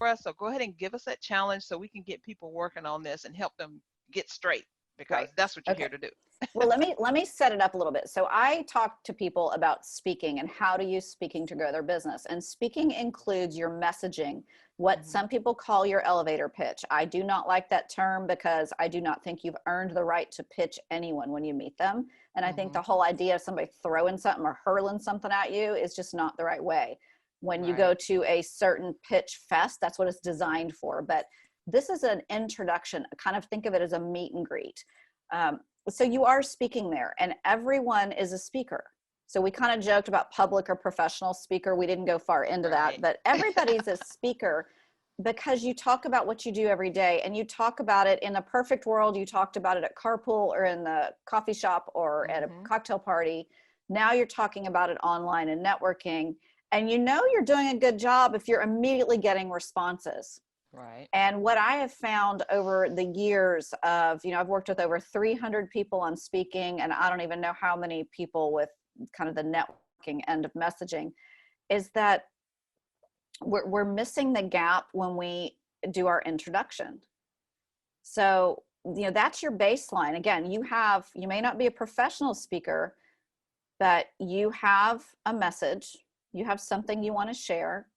for us. So go ahead and give us that challenge so we can get people working on this and help them get straight, because that's what you're here to do. Well, let me set it up a little bit. So I talk to people about speaking and how to use speaking to grow their business. And speaking includes your messaging, what some people call your elevator pitch. I do not like that term because I do not think you've earned the right to pitch anyone when you meet them. And I think the whole idea of somebody throwing something or hurling something at you is just not the right way. When you go to a certain pitch fest, that's what it's designed for. But this is an introduction. Kind of think of it as a meet and greet. So you are speaking there, and everyone is a speaker. So we kind of joked about public or professional speaker. We didn't go far into that, but everybody's a speaker because you talk about what you do every day, and you talk about it in a perfect world. You talked about it at carpool or in the coffee shop or at a cocktail party. Now you're talking about it online and networking, and you know you're doing a good job if you're immediately getting responses. Right. And what I have found over the years of, I've worked with over 300 people on speaking, and I don't even know how many people with kind of the networking end of messaging, is that we're missing the gap when we do our introduction. So, that's your baseline. Again, you may not be a professional speaker, but you have a message, you have something you want to share.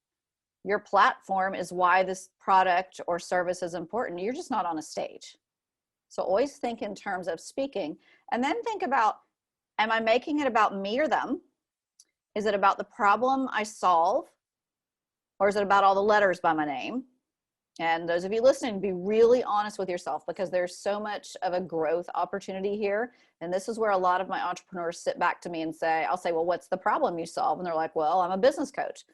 Your platform is why this product or service is important. You're just not on a stage. So always think in terms of speaking, and then think about, am I making it about me or them? Is it about the problem I solve? Or is it about all the letters by my name? And those of you listening, be really honest with yourself, because there's so much of a growth opportunity here. And this is where a lot of my entrepreneurs sit back to me and I'll say, well, what's the problem you solve? And they're like, well, I'm a business coach.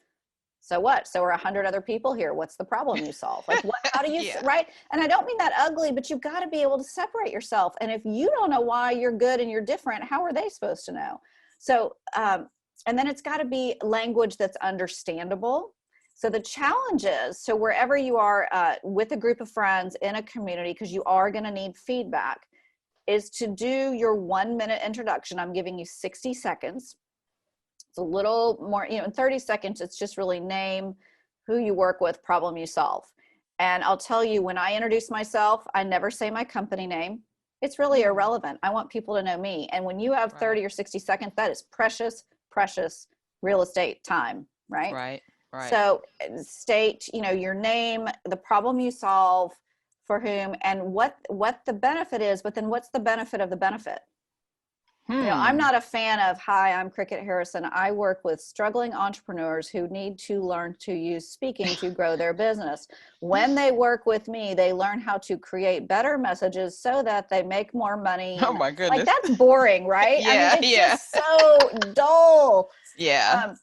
So what? So we're 100 other people here. What's the problem you solve? Like, how do you, right? And I don't mean that ugly, but you've got to be able to separate yourself. And if you don't know why you're good and you're different, how are they supposed to know? So, and then it's got to be language that's understandable. So the challenge is, so wherever you are with a group of friends in a community, because you are going to need feedback, is to do your 1-minute introduction. I'm giving you 60 seconds. It's a little more, in 30 seconds, it's just really name, who you work with, problem you solve. And I'll tell you, when I introduce myself, I never say my company name. It's really irrelevant. I want people to know me. And when you have 30 or 60 seconds, that is precious, precious real estate time, right? Right. Right. So state, your name, the problem you solve, for whom, and what the benefit is, but then what's the benefit of the benefit? I'm not a fan of, hi, I'm Kricket Harrison. I work with struggling entrepreneurs who need to learn to use speaking to grow their business. When they work with me, they learn how to create better messages so that they make more money. Oh my goodness. Like, that's boring, right? Yeah, it's just so dull. Yeah.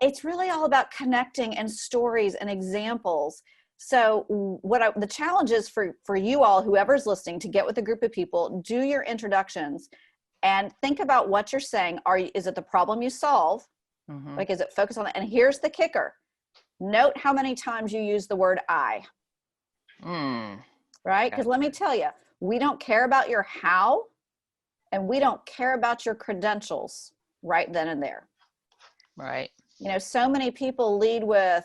It's really all about connecting and stories and examples. So the challenge is for you all, whoever's listening, to get with a group of people, do your introductions, and think about what you're saying. Is it the problem you solve? Like, is it focused on that? And here's the kicker. Note how many times you use the word I. Right? Because let me tell you, we don't care about your how, and we don't care about your credentials right then and there. Right. So many people lead with,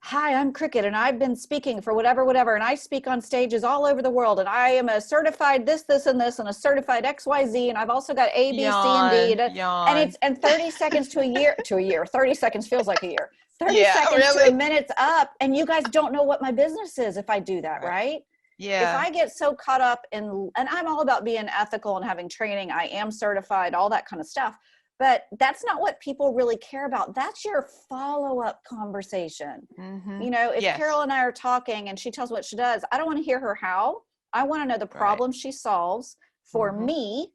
hi, I'm Kricket, and I've been speaking for whatever, and I speak on stages all over the world, and I am a certified this, and this, and a certified XYZ, and I've also got A, B, C, and D, and 30 seconds to a year, 30 seconds feels like a year, 30 seconds to a minute's up, and you guys don't know what my business is if I do that, right? Yeah. If I get so caught up and I'm all about being ethical and having training, I am certified, all that kind of stuff. But that's not what people really care about. That's your follow-up conversation. If Carol and I are talking and she tells what she does, I don't want to hear her how. I want to know the problem she solves for me,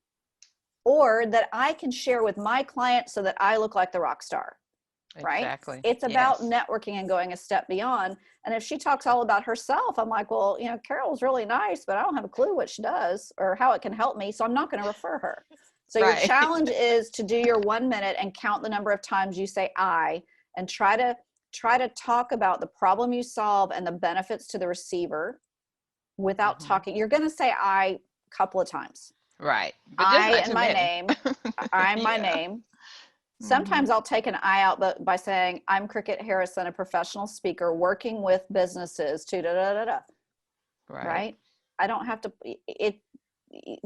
or that I can share with my client so that I look like the rock star. Right? Exactly. It's about networking and going a step beyond. And if she talks all about herself, I'm like, well, Carol's really nice, but I don't have a clue what she does or how it can help me. So I'm not going to refer her. So your challenge is to do your 1 minute and count the number of times you say I, and try to talk about the problem you solve and the benefits to the receiver without talking. You're going to say I a couple of times. Right. But I and my name. I'm my name. Sometimes I'll take an eye out by saying, I'm Kricket Harrison, a professional speaker working with businesses to da da da da. Right? I don't have to,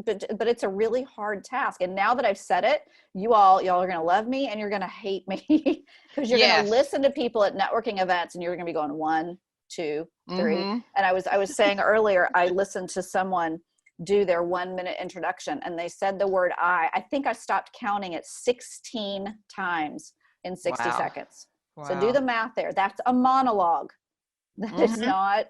but it's a really hard task. And now that I've said it, y'all are going to love me and you're going to hate me because you're going to listen to people at networking events and you're going to be going 1, 2, 3. And I was saying earlier, I listened to someone do their 1-minute introduction and they said the word I think I stopped counting it 16 times in 60 seconds. So do the math there. That's a monologue. That is not